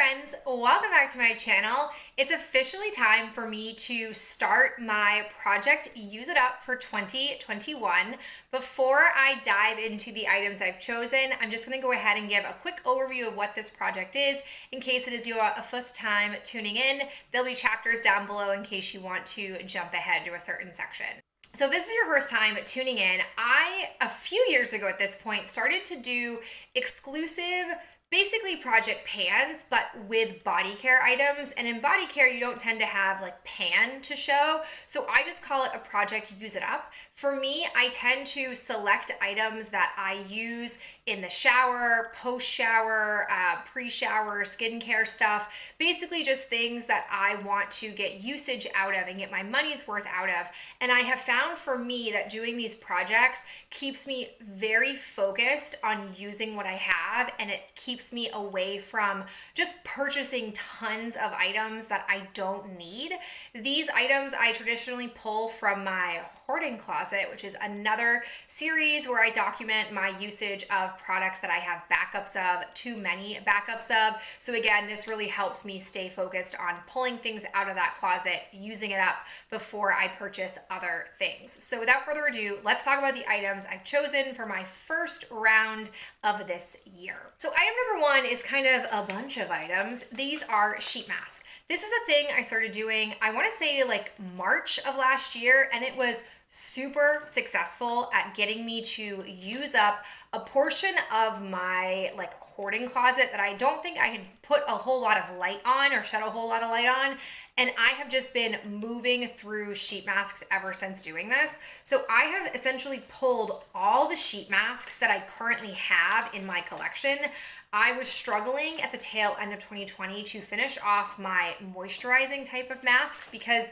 friends, welcome back to my channel. It's officially time for me to start my project Use It Up for 2021. Before I dive into the items I've chosen, I'm just going to go ahead and give a quick overview of what this project is in case it is your first time tuning in. There'll be chapters down below in case you want to jump ahead to a certain section. So this is your first time tuning in. A few years ago at this point, started to do exclusive basically project pans, but with body care items. And in body care, you don't tend to have like pan to show. So I just call it a project Use It Up. For me, I tend to select items that I use in the shower, post-shower, pre-shower, skincare stuff. Basically just things that I want to get usage out of and get my money's worth out of. And I have found for me that doing these projects keeps me very focused on using what I have, and it keeps me away from just purchasing tons of items that I don't need. These items I traditionally pull from my hoarding closet, which is another series where I document my usage of products that I have backups of, too many backups of. So again, this really helps me stay focused on pulling things out of that closet, using it up before I purchase other things. So without further ado, let's talk about the items I've chosen for my first round of this year. So item number one is kind of a bunch of items. These are sheet masks. This is a thing I started doing, I want to say like March of last year, and it was super successful at getting me to use up a portion of my like hoarding closet that I don't think I had put a whole lot of light on or shed a whole lot of light on. And I have just been moving through sheet masks ever since doing this. So I have essentially pulled all the sheet masks that I currently have in my collection. I was struggling at the tail end of 2020 to finish off my moisturizing type of masks because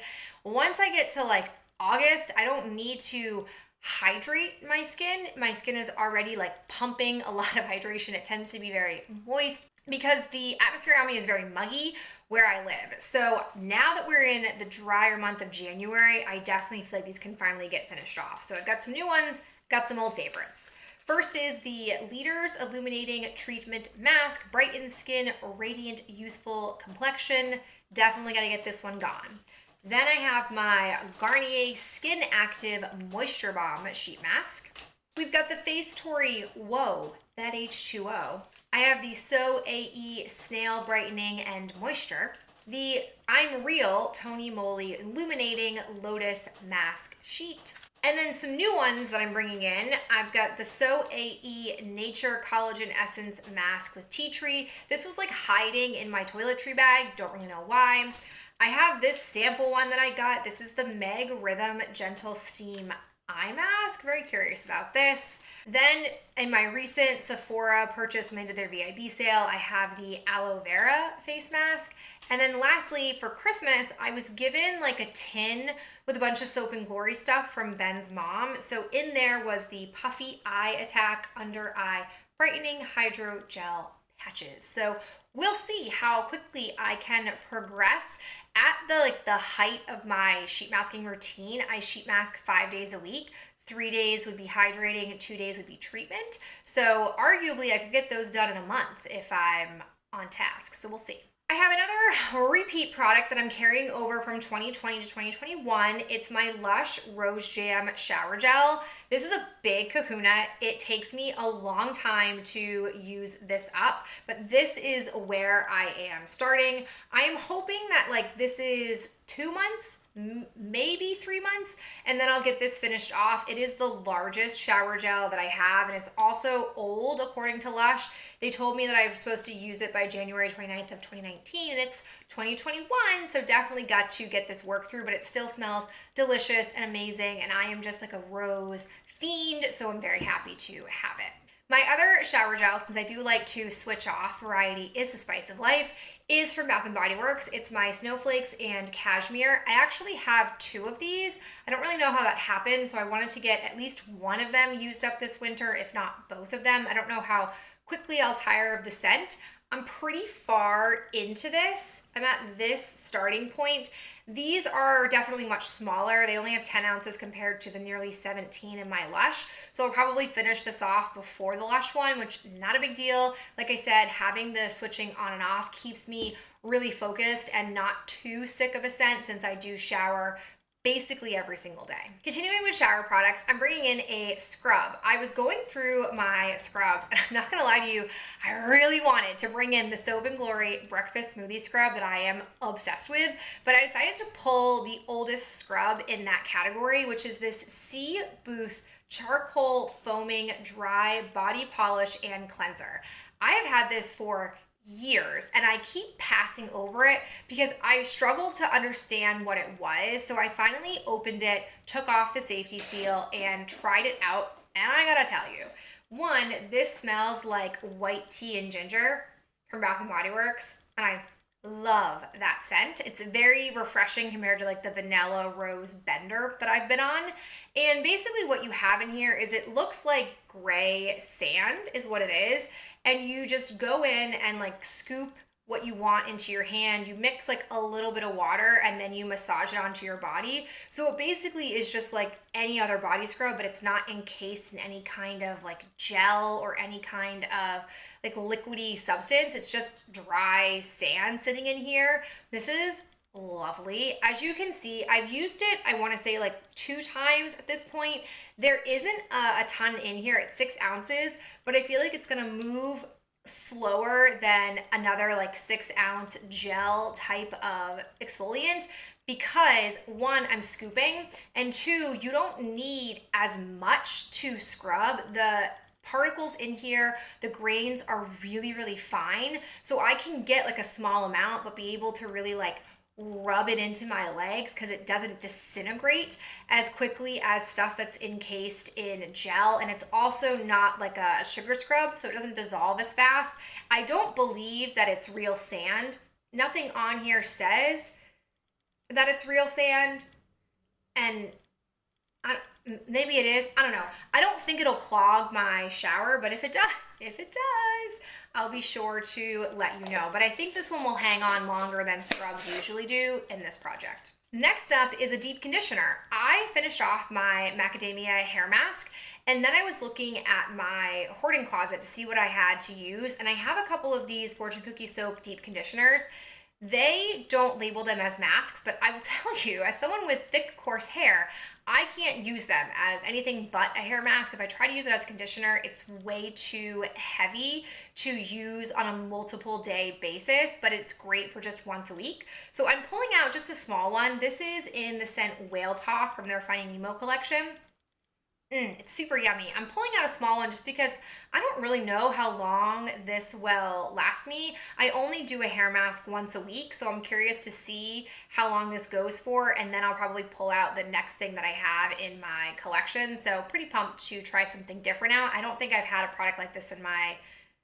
once I get to like August, I don't need to hydrate my skin. My skin is already like pumping a lot of hydration. It tends to be very moist because the atmosphere around me is very muggy where I live. So now that we're in the drier month of January, I definitely feel like these can finally get finished off. So I've got some new ones, got some old favorites. First is the Leaders Illuminating Treatment Mask, Brighten Skin, Radiant Youthful Complexion. Definitely gotta get this one gone. Then I have my Garnier Skin Active Moisture Bomb Sheet Mask. We've got the Facetory Whoa, that H2O. I have the So AE Snail Brightening and Moisture. The I'm Real Tony Moly Illuminating Lotus Mask Sheet. And then some new ones that I'm bringing in. I've got the So AE Nature Collagen Essence Mask with Tea Tree. This was like hiding in my toiletry bag. Don't really know why. I have this sample one that I got. This is the Meg Rhythm Gentle Steam Eye Mask. Very curious about this. Then in my recent Sephora purchase when they did their VIB sale, I have the Aloe Vera face mask. And then lastly, for Christmas, I was given like a tin with a bunch of Soap and Glory stuff from Ben's mom. So in there was the Puffy Eye Attack Under Eye Brightening Hydro Gel Patches. So we'll see how quickly I can progress. At the height of my sheet masking routine, I sheet mask 5 days a week. 3 days would be hydrating and 2 days would be treatment. So arguably I could get those done in a month if I'm on task. So we'll see. I have another repeat product that I'm carrying over from 2020 to 2021. It's my Lush Rose Jam Shower Gel. This is a big kahuna. It takes me a long time to use this up, but this is where I am starting. I am hoping that like this is 2 months, maybe 3 months, and then I'll get this finished off. It is the largest shower gel that I have, and it's also old according to Lush. They told me that I was supposed to use it by January 29th of 2019, and it's 2021, so definitely got to get this work through, but it still smells delicious and amazing, and I am just like a rose fiend, so I'm very happy to have it. My other shower gel, since I do like to switch off, variety is the spice of life, is from Bath & Body Works. It's my Snowflakes and Cashmere. I actually have 2 of these. I don't really know how that happened, so I wanted to get at least one of them used up this winter, if not both of them. I don't know how quickly I'll tire of the scent. I'm pretty far into this. I'm at this starting point. These are definitely much smaller. They only have 10 ounces compared to the nearly 17 in my Lush. So I'll probably finish this off before the Lush one, which not a big deal. Like I said, having the switching on and off keeps me really focused and not too sick of a scent since I do shower basically every single day. Continuing with shower products, I'm bringing in a scrub. I was going through my scrubs, and I'm not gonna lie to you, I really wanted to bring in the Soap & Glory Breakfast Smoothie Scrub that I am obsessed with, but I decided to pull the oldest scrub in that category, which is this Sea Booth Charcoal Foaming Dry Body Polish and Cleanser. I have had this for years and I keep passing over it because I struggled to understand what it was. So I finally opened it, took off the safety seal, and tried it out. And I gotta tell you, one, this smells like white tea and ginger from Bath & Body Works, and I love that scent. It's very refreshing compared to like the vanilla rose bender that I've been on. And basically what you have in here is it looks like gray sand is what it is. And you just go in and like scoop what you want into your hand. You mix like a little bit of water and then you massage it onto your body. So it basically is just like any other body scrub, but it's not encased in any kind of like gel or any kind of like liquidy substance. It's just dry sand sitting in here. This is lovely. As you can see, I've used it, I want to say like 2 times at this point. There isn't a ton in here. It's 6 ounces, but I feel like it's gonna move slower than another like 6-ounce gel type of exfoliant because 1, I'm scooping, and 2, you don't need as much to scrub. The particles in here, the grains are really, really fine. So I can get like a small amount, but be able to really like rub it into my legs because it doesn't disintegrate as quickly as stuff that's encased in gel. And it's also not like a sugar scrub, so it doesn't dissolve as fast. I don't believe that it's real sand. Nothing on here says that it's real sand, and maybe it is, I don't know. I don't think it'll clog my shower, but if it does, I'll be sure to let you know. But I think this one will hang on longer than scrubs usually do in this project. Next up is a deep conditioner. I finished off my macadamia hair mask, and then I was looking at my hoarding closet to see what I had to use, and I have a couple of these Fortune Cookie Soap deep conditioners. They don't label them as masks, but I will tell you, as someone with thick, coarse hair, I can't use them as anything but a hair mask. If I try to use it as conditioner, it's way too heavy to use on a multiple day basis, but it's great for just once a week. So I'm pulling out just a small one. This is in the scent Whale Talk from their Finding Nemo collection. It's super yummy. I'm pulling out a small one just because I don't really know how long this will last me. I only do a hair mask once a week, so I'm curious to see how long this goes for, and then I'll probably pull out the next thing that I have in my collection. So pretty pumped to try something different out. I don't think I've had a product like this in my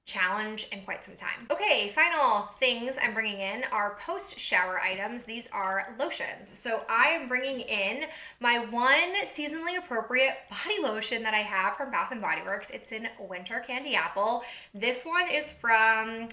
challenge in quite some time. Okay, final things I'm bringing in are post-shower items. These are lotions. So I am bringing in my one seasonally appropriate body lotion that I have from Bath & Body Works. It's in Winter Candy Apple. This one is from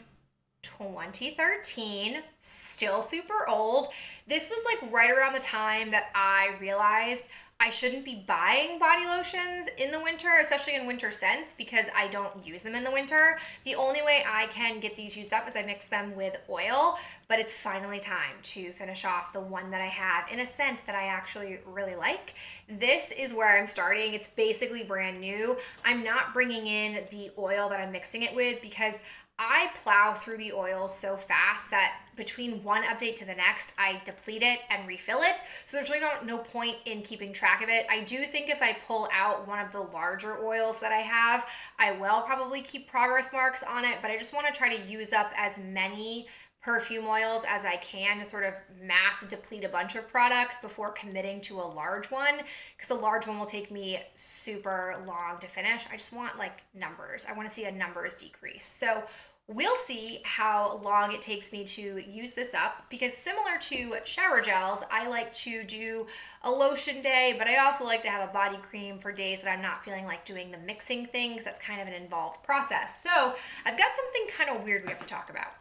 2013, still super old. This was like right around the time that I realized I shouldn't be buying body lotions in the winter, especially in winter scents, because I don't use them in the winter. The only way I can get these used up is I mix them with oil, but it's finally time to finish off the one that I have in a scent that I actually really like. This is where I'm starting. It's basically brand new. I'm not bringing in the oil that I'm mixing it with because I plow through the oils so fast that between one update to the next, I deplete it and refill it. So there's really no point in keeping track of it. I do think if I pull out one of the larger oils that I have, I will probably keep progress marks on it, but I just want to try to use up as many perfume oils as I can to sort of mass deplete a bunch of products before committing to a large one, because a large one will take me super long to finish. I just want like numbers. I want to see a numbers decrease. So We'll see how long it takes me to use this up, because similar to shower gels, I like to do a lotion day, but I also like to have a body cream for days that I'm not feeling like doing the mixing thing, because that's kind of an involved process. So I've got something kind of weird we have to talk about,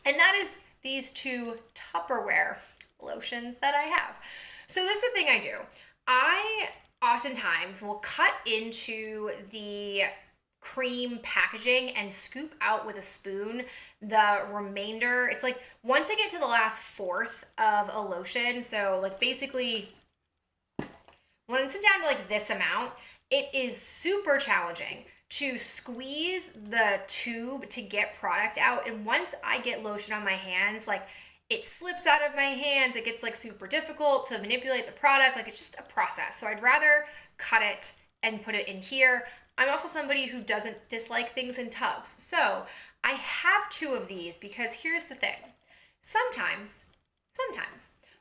and that is these two Tupperware lotions that I have. So this is the thing I do. I oftentimes will cut into the cream packaging and scoop out with a spoon the remainder. It's like once I get to the last fourth of a lotion, so like basically when it's down to like this amount, it is super challenging to squeeze the tube to get product out. And once I get lotion on my hands, like it slips out of my hands, it gets like super difficult to manipulate the product. Like it's just a process. So I'd rather cut it and put it in here. I'm also somebody who doesn't dislike things in tubs. So I have two of these, because here's the thing. Sometimes,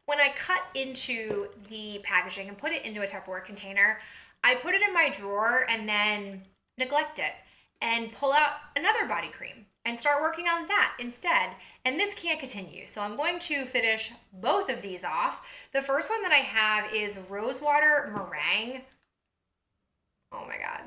when I cut into the packaging and put it into a Tupperware container, I put it in my drawer and then neglect it and pull out another body cream and start working on that instead. And this can't continue. So I'm going to finish both of these off. The first one that I have is Rosewater Meringue. Oh my God.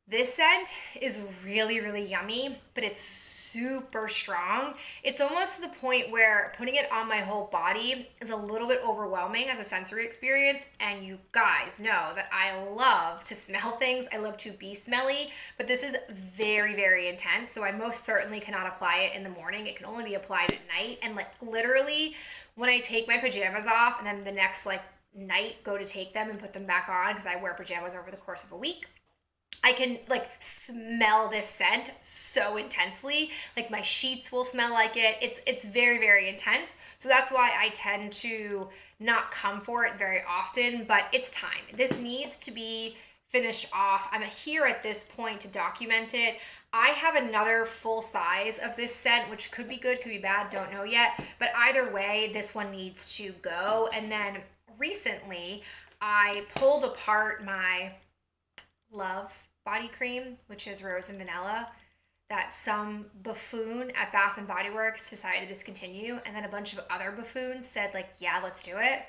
This scent is really, really yummy, but it's super strong. It's almost to the point where putting it on my whole body is a little bit overwhelming as a sensory experience. And you guys know that I love to smell things. I love to be smelly, but this is very, very intense. So I most certainly cannot apply it in the morning. It can only be applied at night. And like literally when I take my pajamas off and then the next like night go to take them and put them back on, because I wear pajamas over the course of a week, I can like smell this scent so intensely. Like my sheets will smell like it. It's very, very intense. So that's why I tend to not come for it very often, but it's time. This needs to be finished off. I'm here at this point to document it. I have another full size of this scent, which could be good, could be bad, don't know yet. But either way, this one needs to go. And then recently I pulled apart my Love body cream, which is rose and vanilla, that some buffoon at Bath and Body Works decided to discontinue, and then a bunch of other buffoons said like, yeah, let's do it.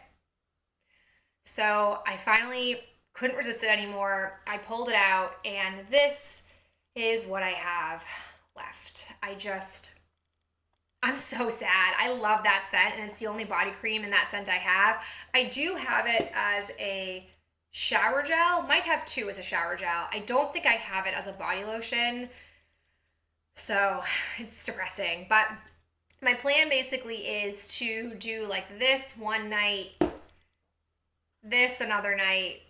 So I finally couldn't resist it anymore. I pulled it out, and this is what I have left. I'm so sad. I love that scent, and it's the only body cream in that scent I have. I do have it as a shower gel, might have two as a shower gel. I don't think I have it as a body lotion, so it's depressing. But my plan basically is to do like this one night, this another night,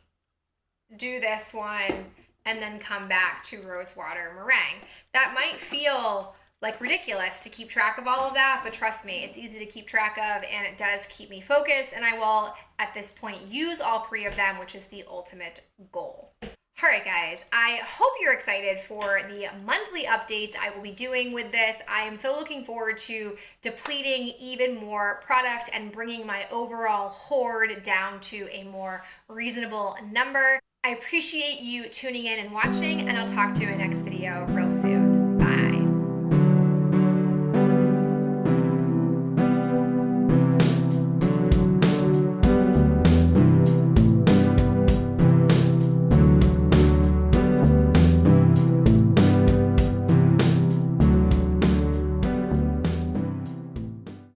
do this one, and then come back to Rosewater Meringue. That might feel like ridiculous to keep track of all of that, but trust me, it's easy to keep track of, and it does keep me focused, and I will at this point use all three of them, which is the ultimate goal. All right, guys, I hope you're excited for the monthly updates I will be doing with this. I am so looking forward to depleting even more product and bringing my overall hoard down to a more reasonable number. I appreciate you tuning in and watching, and I'll talk to you in the next video real soon.